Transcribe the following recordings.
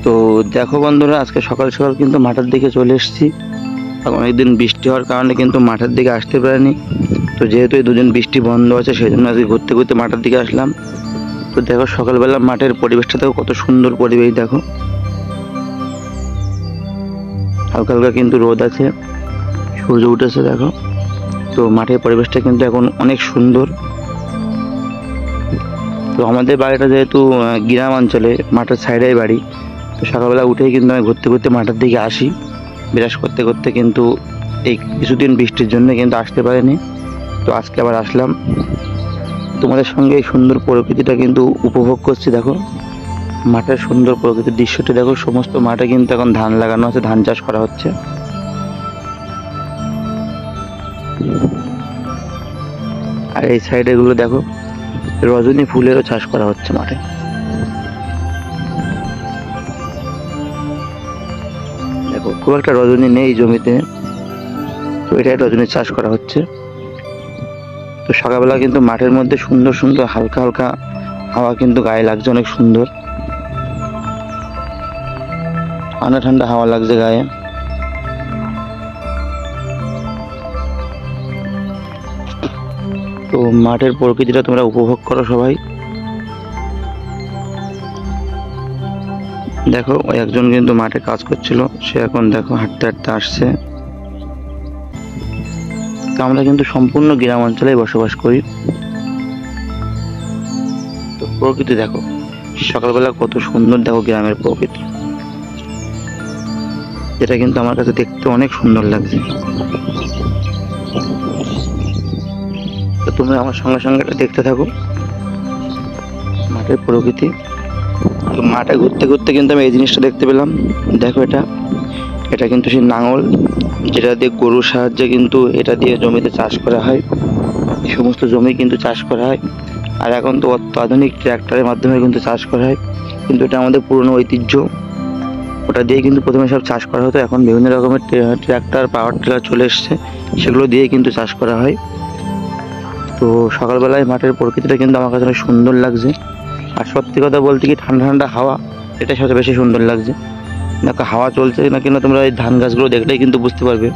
তো দেখো বন্ধুরা, আজকে সকাল সকাল কিন্তু মাঠের দিকে চলে এসেছি। অনেকদিন বৃষ্টি হওয়ার কারণে কিন্তু মাঠের দিকে আসতে পারিনি। তো যেহেতু এই দুদিন বৃষ্টি বন্ধ আছে, সেই জন্য আজকে ঘুরতে ঘুরতে মাঠের দিকে আসলাম। তো দেখো সকালবেলা মাঠের পরিবেশটা দেখো, কত সুন্দর পরিবেশ দেখো। হালকা হালকা কিন্তু রোদ আছে, সূর্য উঠেছে দেখো। তো মাঠের পরিবেশটা কিন্তু এখন অনেক সুন্দর। তো আমাদের বাড়িটা যেহেতু গ্রাম অঞ্চলে, মাঠের সাইডেই বাড়ি। তো সকালবেলা উঠেই কিন্তু আমি ঘুরতে ঘুরতে মাঠের দিকে আসি, বিরাজ করতে করতে। কিন্তু এই কিছুদিন বৃষ্টির জন্য কিন্তু আসতে পারিনি। তো আজকে আবার আসলাম, তোমাদের সঙ্গে এই সুন্দর প্রকৃতিটা কিন্তু উপভোগ করছি। দেখো মাঠের সুন্দর প্রকৃতির দৃশ্যটি দেখো। সমস্ত মাঠে কিন্তু এখন ধান লাগানো আছে, ধান চাষ করা হচ্ছে। আর এই সাইডে গুলো দেখো, রজনী ফুলেরও চাষ করা হচ্ছে মাঠে। দেখো খুব একটা রজনী নেই জমিতে, তো এটাই রজনীর চাষ করা হচ্ছে। তো সকালবেলা কিন্তু মাঠের মধ্যে সুন্দর সুন্দর হালকা হালকা হাওয়া কিন্তু গায়ে লাগছে, অনেক সুন্দর ঠান্ডা ঠান্ডা হাওয়া লাগছে গায়ে। তো মাঠের প্রকৃতিটা তোমরা উপভোগ করো সবাই। দেখো ওই একজন কিন্তু মাঠে কাজ করছিল, সে এখন দেখো হাঁটতে হাঁটতে আসছে। তো আমরা কিন্তু সম্পূর্ণ গ্রাম অঞ্চলে বসবাস করি। তো প্রকৃতি দেখো সকালবেলা কত সুন্দর, দেখো গ্রামের প্রকৃতি, যেটা কিন্তু আমার কাছে দেখতে অনেক সুন্দর লাগছে। তো তুমি আমার সঙ্গে সঙ্গে এটা দেখতে থাকো, মাঠের প্রকৃতি। তো মাঠে ঘুরতে ঘুরতে কিন্তু আমি এই জিনিসটা দেখতে পেলাম। দেখো এটা কিন্তু সেই নাঙল, যেটা দিয়ে গরুর সাহায্যে কিন্তু এটা দিয়ে জমিতে চাষ করা হয়। এই সমস্ত জমি কিন্তু চাষ করা হয়। আর এখন তো অত্যাধুনিক ট্র্যাক্টরের মাধ্যমে কিন্তু চাষ করা হয়, কিন্তু এটা আমাদের পুরনো ঐতিহ্য। ওটা দিয়ে কিন্তু প্রথমে সব চাষ করা হতো, এখন বিভিন্ন রকমের ট্র্যাক্টর, পাওয়ার টিলার চলে এসছে, সেগুলো দিয়ে কিন্তু চাষ করা হয়। তো সকালবেলায় মাঠের প্রকৃতিটা কিন্তু আমার কাছে অনেক সুন্দর লাগছে। আর সত্যি কথা বলতে কি, ঠান্ডা ঠান্ডা হাওয়া, এটা সবচেয়ে বেশি সুন্দর লাগছে। দেখো হাওয়া চলছে না কিনা তোমরা এই ধান গাছগুলো দেখলেই কিন্তু বুঝতে পারবে।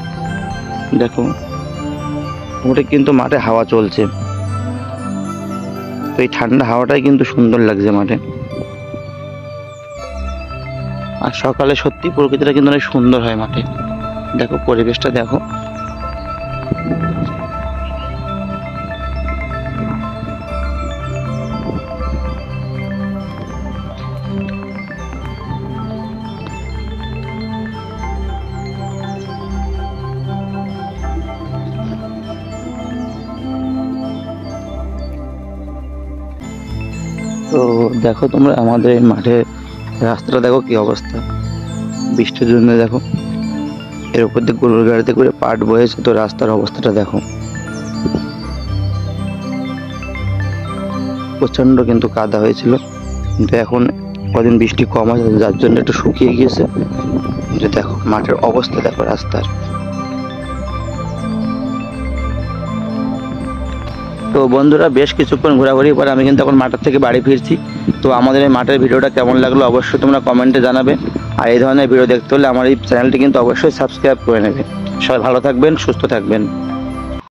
দেখো ওটা কিন্তু মাঠে হাওয়া চলছে, তো এই ঠান্ডা হাওয়াটাই কিন্তু সুন্দর লাগছে মাঠে। আর সকালে সত্যি প্রকৃতিটা কিন্তু অনেক সুন্দর হয় মাঠে। দেখো পরিবেশটা দেখো। তো দেখো তোমরা আমাদের এই মাঠে রাস্তাটা দেখো কি অবস্থা, বৃষ্টির জন্য দেখো এর উপর দিয়ে গরুর গাড়িতে করে পাট বয়েছে। তো রাস্তার অবস্থাটা দেখো, প্রচন্ড কিন্তু কাদা হয়েছিল, কিন্তু এখন কদিন বৃষ্টি কম আছে, যার জন্য একটু শুকিয়ে গিয়েছে। যে দেখো মাঠের অবস্থা দেখো রাস্তার। তো বন্ধুরা, বেশ কিছুক্ষণ ঘোরাঘুরি পরে আমি কিন্তু এখন মাঠের থেকে বাড়ি ফিরছি। তো আমাদের এই মাঠের ভিডিওটা কেমন লাগলো অবশ্যই তোমরা কমেন্টে জানাবে। আর এই ধরনের ভিডিও দেখতে হলে আমার এই চ্যানেলটি কিন্তু অবশ্যই সাবস্ক্রাইব করে নেবে। সবাই ভালো থাকবেন, সুস্থ থাকবেন।